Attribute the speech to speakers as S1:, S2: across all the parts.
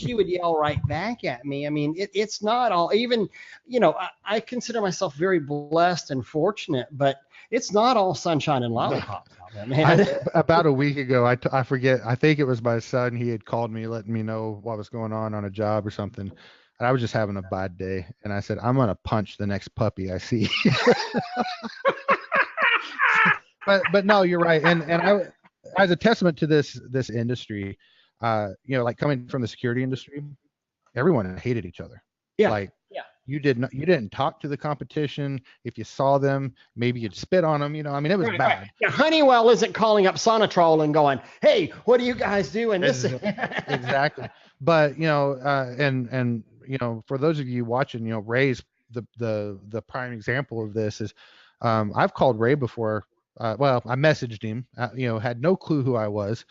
S1: she would yell right back at me. I mean, it's not all even, I consider myself very blessed and fortunate, but it's not all sunshine and lollipops out there, man.
S2: About a week ago, I forget, I think it was my son. He had called me, letting me know what was going on a job or something. And I was just having a bad day. And I said, I'm going to punch the next puppy I see. But no, you're right. And I, as a testament to this industry, like coming from the security industry, everyone hated each other.
S1: Yeah.
S2: Like,
S1: Yeah.
S2: you didn't talk to the competition. If you saw them, maybe you'd spit on them. I mean, it was
S1: Right,
S2: bad.
S1: right. Yeah, Honeywell isn't calling up Sonatrol and going, "Hey, what are you guys doing?" This
S2: Exactly. But and for those of you watching, Ray's the prime example of this is, I've called Ray before. Well, I messaged him. Had no clue who I was.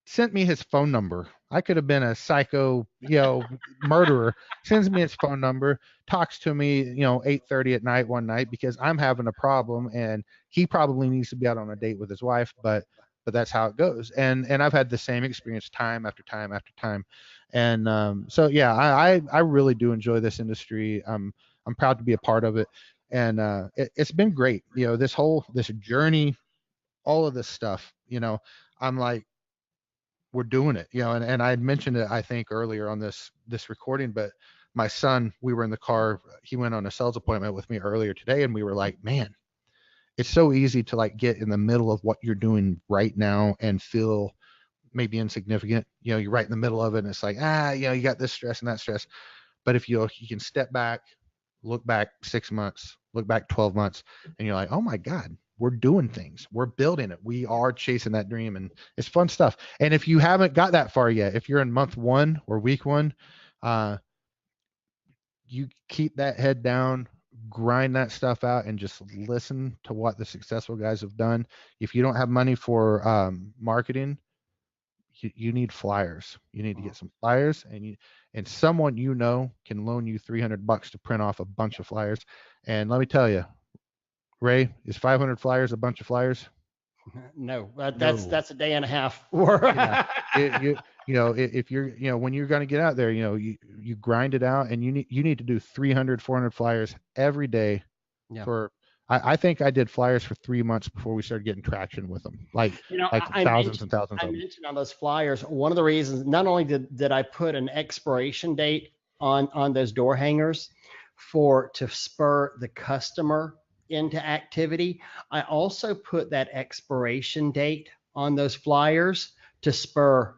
S2: Sent me his phone number. I could have been a psycho, murderer. Sends me his phone number, talks to me, 8:30 at night one night because I'm having a problem, and he probably needs to be out on a date with his wife, but that's how it goes. And I've had the same experience time after time after time. And so yeah, I really do enjoy this industry. I'm proud to be a part of it, and it's been great. This journey, all of this stuff. I'm like, we're doing it, and I had mentioned it, I think, earlier on this recording, but my son, we were in the car, he went on a sales appointment with me earlier today, and we were like, man, it's so easy to like get in the middle of what you're doing right now and feel maybe insignificant. You're right in the middle of it, and it's like, you got this stress and that stress. But if you can step back, look back 6 months, look back 12 months, and you're like, oh my God, we're doing things. We're building it. We are chasing that dream, and it's fun stuff. And if you haven't got that far yet, if you're in month 1 or week 1, you keep that head down, grind that stuff out, and just listen to what the successful guys have done. If you don't have money for marketing, you need flyers. You need to get some flyers, and someone can loan you $300 to print off a bunch of flyers. And let me tell you, Ray, is 500 flyers a bunch of flyers?
S1: No,
S2: No.
S1: that's a day and a half. Yeah.
S2: If you're, when you're going to get out there, you grind it out, and you need to do 300, 400 flyers every day.
S1: Yeah.
S2: I think I did flyers for 3 months before we started getting traction with them, like thousands and thousands of them.
S1: I mentioned on those flyers, one of the reasons, not only did I put an expiration date on those door hangers to spur the customer into activity, I also put that expiration date on those flyers to spur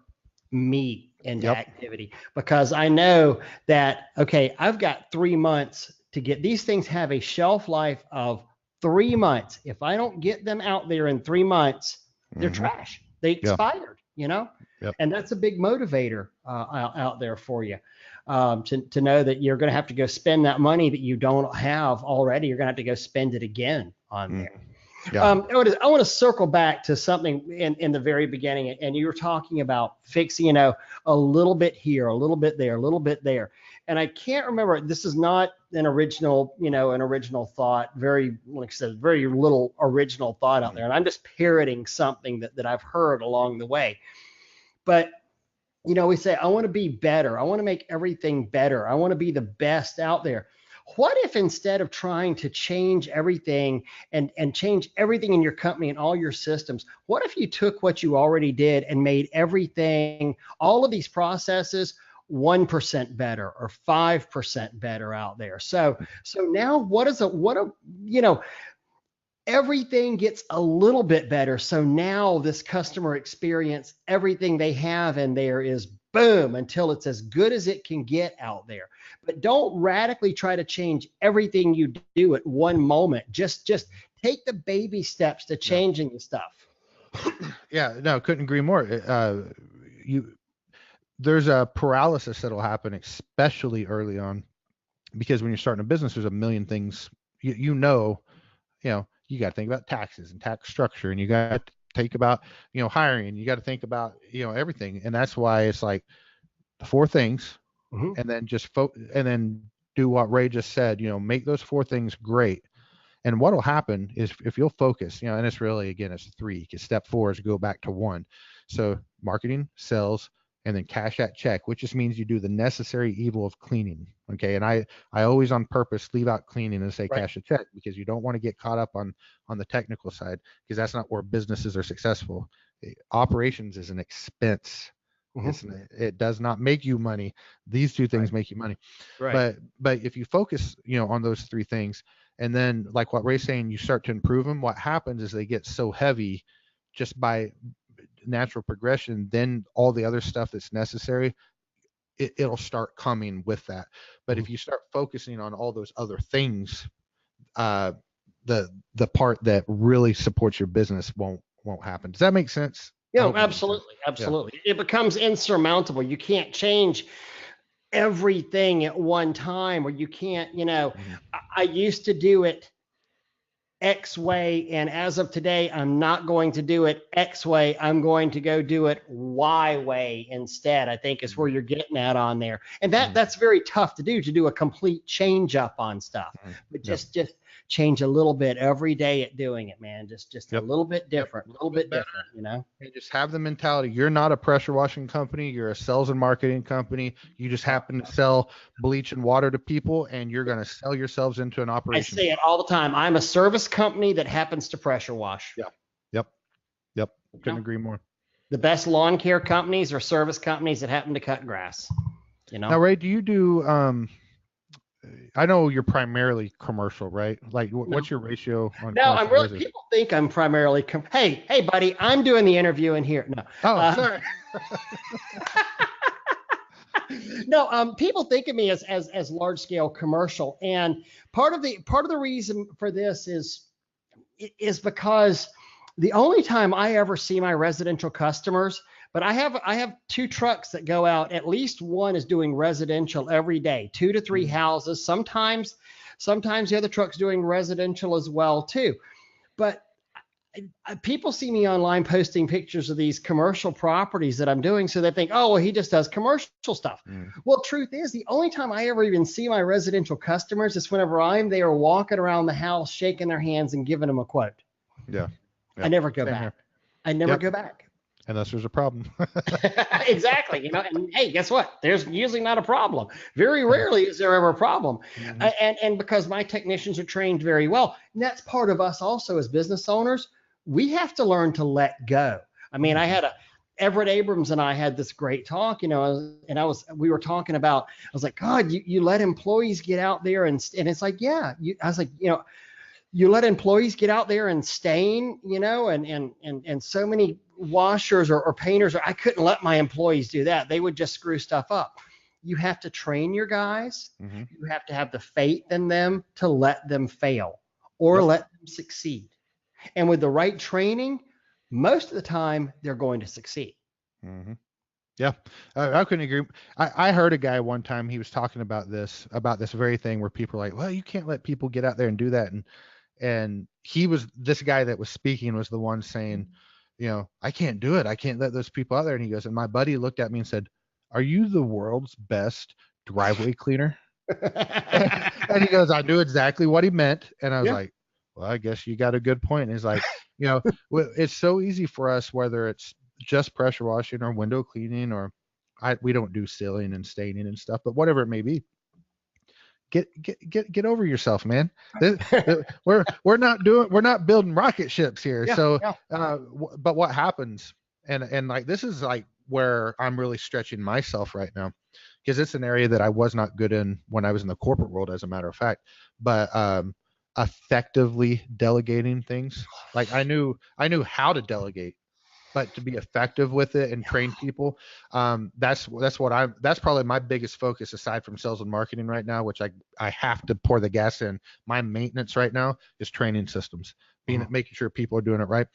S1: me into activity, because I know that, okay, I've got 3 months to get these things. Have a shelf life of 3 months. If I don't get them out there in 3 months, they're trash. They expired, and that's a big motivator out there for you. To know that you're going to have to go spend that money that you don't have already. You're going to have to go spend it again on there. Yeah. I want to circle back to something in the very beginning, and you were talking about fixing, a little bit here, a little bit there, a little bit there. And I can't remember, this is not an original thought, like I said, very little original thought out there. And I'm just parroting something that I've heard along the way. But we say, I want to be better. I want to make everything better. I want to be the best out there. What if, instead of trying to change everything and change everything in your company and all your systems, what if you took what you already did and made everything, all of these processes, 1% better or 5% better out there? So now everything gets a little bit better. So now this customer experience, everything they have in there is boom, until it's as good as it can get out there. But don't radically try to change everything you do at one moment. Just take the baby steps to changing the stuff.
S2: Yeah, no, couldn't agree more. There's a paralysis that'll happen, especially early on, because when you're starting a business, there's a million things you got to think about taxes and tax structure, and you got to think about, hiring, and you got to think about, everything. And that's why it's like the 4 things, and then just and then do what Ray just said, make those 4 things great. And what'll happen is, if you'll focus, and it's really, again, it's 3, because step 4 is go back to 1. So marketing, sales, and then cash that check, which just means you do the necessary evil of cleaning. Okay. And I always on purpose leave out cleaning and say
S1: Right.
S2: cash a check, because you don't want to get caught up on the technical side, because that's not where businesses are successful. Operations is an expense. It does not make you money. These two things make you money.
S1: Right.
S2: But if you focus, on those three things, and then like what Ray's saying, you start to improve them, what happens is they get so heavy just by natural progression, then all the other stuff that's necessary, it'll start coming with that. But if you start focusing on all those other things, the part that really supports your business won't happen. Does that make sense?
S1: Absolutely. Absolutely. Yeah. It becomes insurmountable. You can't change everything at one time, or you can't, I used to do it X way, and as of today, I'm not going to do it X way. I'm going to go do it Y way instead, I think is where you're getting at on there. And that's very tough to do a complete change up on stuff. But just change a little bit every day at doing it, man. Just a little bit different, a little bit different,
S2: And just have the mentality. You're not a pressure washing company. You're a sales and marketing company. You just happen to sell bleach and water to people, and you're going to sell yourselves into an operation.
S1: I say it all the time. I'm a service company that happens to pressure wash.
S2: Yep. Couldn't agree more.
S1: The best lawn care companies are service companies that happen to cut grass.
S2: Now, Ray, do you do I know you're primarily commercial, right? Like, what's your ratio on?
S1: No, I'm really. People think I'm primarily. Hey, buddy, I'm doing the interview in here. No.
S2: Oh, sorry.
S1: No, people think of me as large scale commercial, and part of the reason for this is because the only time I ever see my residential customers. But I have two trucks that go out. At least one is doing residential every day, 2 to 3 houses. Sometimes the other truck's doing residential as well too. But people see me online posting pictures of these commercial properties that I'm doing, so they think, oh, well, he just does commercial stuff. Well, truth is, the only time I ever even see my residential customers is whenever I'm there walking around the house, shaking their hands and giving them a quote.
S2: Yeah.
S1: I never go back. I never go back.
S2: Unless there's a problem.
S1: Exactly. And hey, guess what? There's usually not a problem. Very rarely is there ever a problem. And because my technicians are trained very well, and that's part of us also as business owners, we have to learn to let go. I mean, Everett Abrams and I had this great talk, we were talking about, I was like, God, you let employees get out there and it's like, I was like, you let employees get out there and stain, and so many washers or painters, I couldn't let my employees do that. They would just screw stuff up. You have to train your guys. You have to have the faith in them to let them fail or let them succeed. And with the right training, most of the time they're going to succeed.
S2: Yeah, I couldn't agree. I heard a guy one time, he was talking about this very thing where people are like, well, you can't let people get out there and do that. And this guy that was speaking was the one saying, I can't do it. I can't let those people out there. And he goes, and my buddy looked at me and said, are you the world's best driveway cleaner? And he goes, I knew exactly what he meant. And I was like, well, I guess you got a good point. And he's like, it's so easy for us, whether it's just pressure washing or window cleaning, or we don't do sealing and staining and stuff, but whatever it may be. Get over yourself, man. We're not building rocket ships here. But what happens, and like, this is like where I'm really stretching myself right now, because it's an area that I was not good in when I was in the corporate world, as a matter of fact. But effectively delegating things, like I knew how to delegate, but to be effective with it and train people, that's probably my biggest focus, aside from sales and marketing right now, which I have to pour the gas in. My maintenance right now is training systems, making sure people are doing it right.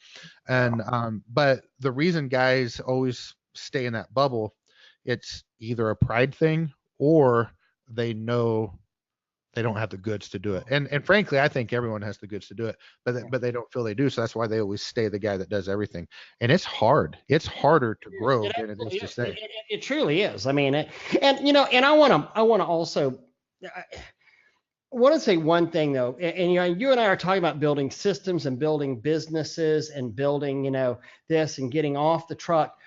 S2: And but the reason guys always stay in that bubble, it's either a pride thing or they know they don't have the goods to do it. And frankly, I think everyone has the goods to do it, but they don't feel they do. So that's why they always stay the guy that does everything. And it's hard. It's harder to grow than it is to stay.
S1: It truly is. I mean, and I want to also, I want to say one thing though, and you and I are talking about building systems and building businesses and building, this and getting off the truck.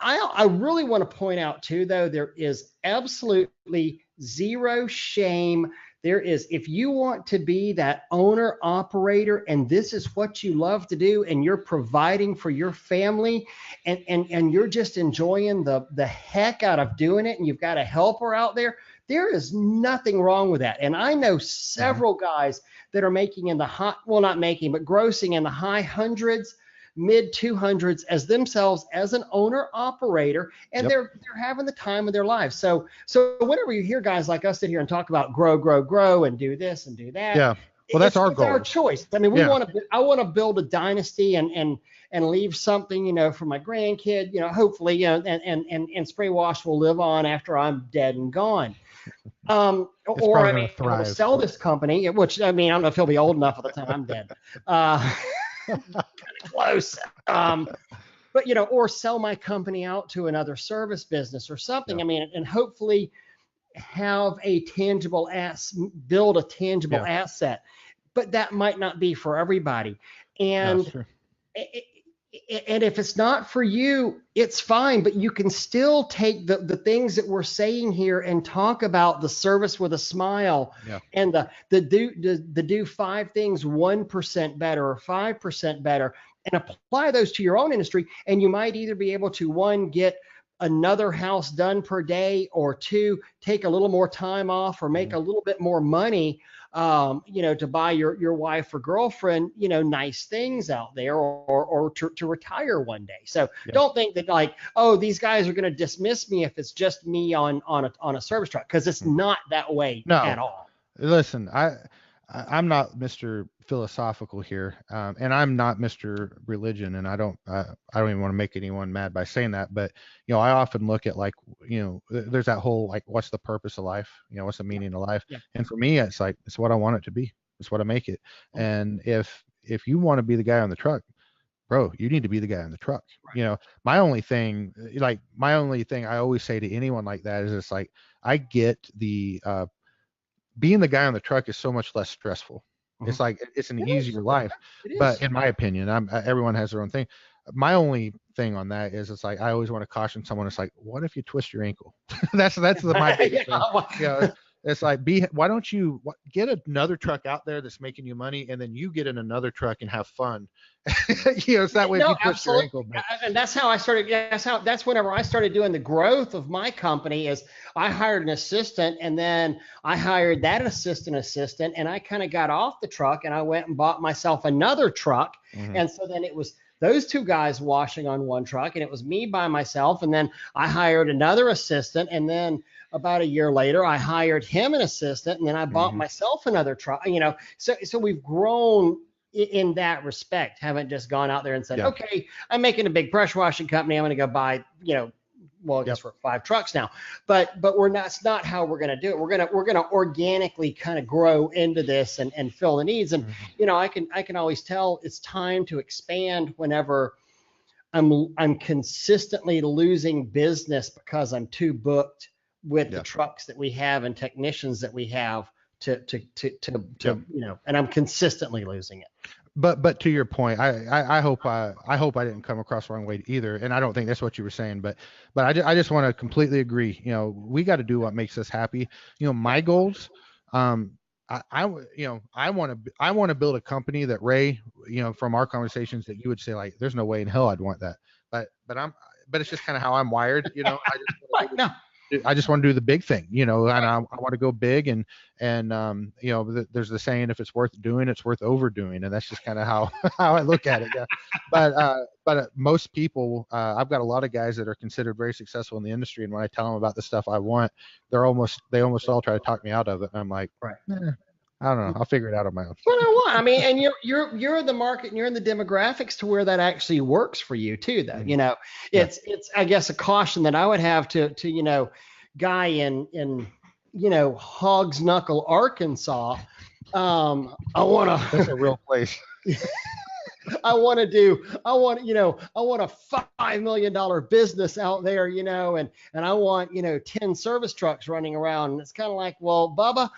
S1: I really want to point out too, though, there is absolutely zero shame. There is, if you want to be that owner operator and this is what you love to do and you're providing for your family and you're just enjoying the heck out of doing it and you've got a helper out there, there is nothing wrong with that. And I know
S2: Mhm.
S1: several guys that are making in the high, well, not making, but grossing in the high hundreds, mid 200s as themselves as an owner operator, and
S2: Yep.
S1: they're having the time of their lives. So whenever you hear guys like us sit here and talk about grow and do this and do that,
S2: Yeah. Well, that's our
S1: it's our
S2: goals.
S1: choice. I mean,
S2: Yeah.
S1: I want to build a dynasty and leave something, for my grandkid, hopefully, and Spray Wash will live on after I'm dead and gone.
S2: It's
S1: Or
S2: probably
S1: I
S2: going
S1: may
S2: to
S1: be able to
S2: thrive.
S1: sell this company, which I mean, I don't know if he'll be old enough at the time I'm dead. Uh, Close. But or sell my company out to another service business or something.
S2: Yeah.
S1: I mean, and hopefully build a tangible
S2: Yeah.
S1: asset. But that might not be for everybody.
S2: No, it's
S1: And
S2: true.
S1: and if it's not for you, it's fine, but you can still take the things that we're saying here and talk about the service with a smile
S2: Yeah.
S1: and the do 5 things 1% better or 5% better and apply those to your own industry. And you might either be able to, one, get another house done per day, or two, take a little more time off or make
S2: Mhm.
S1: a little bit more money, to buy your wife or girlfriend, nice things out there, or to retire one day. So
S2: Yeah.
S1: don't think that like, oh, these guys are going to dismiss me if it's just me on a service truck, because it's
S2: Mhm.
S1: not that way at
S2: No,
S1: all.
S2: listen, I'm not Mr. Philosophical here, and I'm not Mr. Religion, and I don't even want to make anyone mad by saying that, but I often look at like, there's that whole like, what's the purpose of life? What's the
S1: Yeah,
S2: meaning of life?
S1: yeah.
S2: And for me, it's like it's what I want it to be. It's what I make it. And if you want to be the guy on the truck, bro, you need to be the guy on the truck.
S1: Right.
S2: My only thing I always say to anyone like that is it's like I get the being the guy on the truck is so much less stressful.
S1: Mhm.
S2: It's like it's an
S1: It is.
S2: easier life,
S1: It
S2: but
S1: is.
S2: in my opinion, everyone has their own thing. My only thing on that is it's like I always want to caution someone. It's like, what if you twist your ankle? My biggest thing.
S1: Yeah. Well,
S2: You know, it's like why don't you get another truck out there that's making you money, and then you get in another truck and have fun. It's that way if you
S1: no,
S2: twist your
S1: absolutely.
S2: ankle, but
S1: And that's how I started. That's whenever I started doing the growth of my company is I hired an assistant, and then I hired that assistant, and I kind of got off the truck and I went and bought myself another truck.
S2: mhm,
S1: And so then it was those two guys washing on one truck, and it was me by myself. And then I hired another assistant, and then about a year later, I hired him an assistant, and then I bought
S2: mhm,
S1: myself another truck. So we've grown in that respect. Haven't just gone out there and said,
S2: yeah,
S1: okay, I'm making a big pressure washing company. I'm going to go buy, well, I
S2: yep,
S1: guess we're 5 trucks now, but we're not. It's not how we're going to do it. We're gonna organically kind of grow into this and fill the needs. And
S2: mhm,
S1: I can always tell it's time to expand whenever I'm consistently losing business because I'm too booked with the
S2: yeah,
S1: trucks that we have and technicians that we have
S2: yep.
S1: and I'm consistently losing it.
S2: But to your point, I hope I didn't come across the wrong way either, and I don't think that's what you were saying. But I just want to completely agree. We got to do what makes us happy. My goals. Um, I want to build a company that Ray, from our conversations that you would say like, there's no way in hell I'd want that. But it's just kind of how I'm wired.
S1: Right. No.
S2: I just want to do the big thing, and I want to go big and there's the saying, if it's worth doing, it's worth overdoing, and that's just kind of how how I look at it. Yeah, but most people, I've got a lot of guys that are considered very successful in the industry, and when I tell them about the stuff I want, they almost all try to talk me out of it. And I'm like,
S1: Right.
S2: I don't know, I'll figure it out on my own.
S1: What I want. I mean, and you're the market and you're in the demographics to where that actually works for you too, though.
S2: Mhm. Yeah.
S1: It's I guess a caution that I would have to guy in Hogs Knuckle, Arkansas. I want
S2: That's a
S1: to
S2: real place.
S1: I want a $5 million business out there, and I want 10 service trucks running around. And it's kind of like, well, Bubba,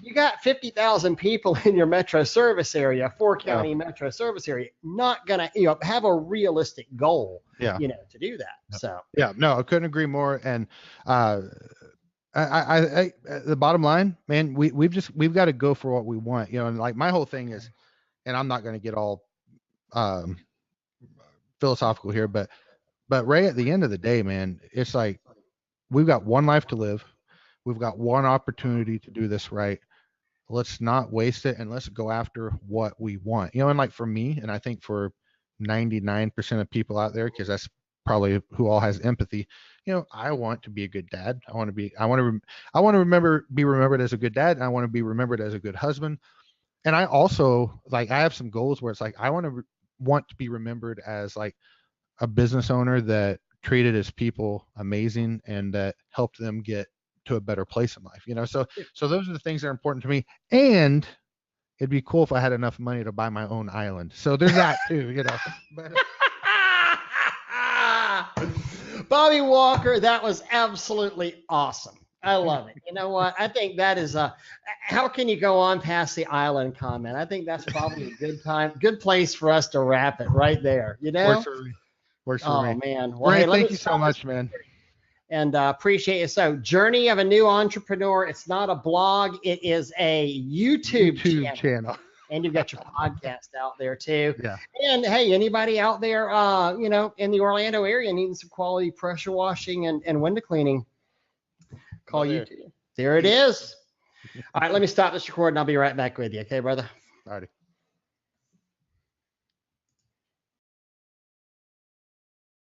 S1: You got 50,000 people in your metro service area, four
S2: Yeah.
S1: county metro service area, not gonna, have a realistic goal,
S2: Yeah.
S1: to do that. So
S2: Yeah. No, I couldn't agree more. And uh, I the bottom line, man, we've got to go for what we want, and like my whole thing is, and I'm not going to get all um, philosophical here, but Ray, at the end of the day, man, it's like we've got one life to live. We've got one opportunity to do this right. Let's not waste it and let's go after what we want. And like for me, and I think for 99% of people out there, because that's probably who all has empathy. I want to be a good dad. I want to be remembered as a good dad, and I want to be remembered as a good husband. And I also I have some goals where it's like I want to be remembered as like a business owner that treated his people amazing and that helped them get to a better place in life. So those are the things that are important to me. And it'd be cool if I had enough money to buy my own island. So there's that too. But
S1: Bobby Walker, that was absolutely awesome. I love it. You know what? I think that is how can you go on past the island comment? I think that's probably a good place for us to wrap it right there.
S2: works for me. Works for
S1: Oh
S2: me.
S1: man. Well,
S2: Ray,
S1: hey, let
S2: thank
S1: me
S2: you so
S1: stop
S2: much, man.
S1: and appreciate it. So, Journey of a New Entrepreneur. It's not a blog. It is a YouTube
S2: channel.
S1: And you've got your podcast out there too.
S2: Yeah.
S1: And hey, anybody out there, in the Orlando area needing some quality pressure washing and window cleaning, call YouTube. There it is. All right, let me stop this recording. I'll be right back with you. Okay, brother?
S2: Alrighty.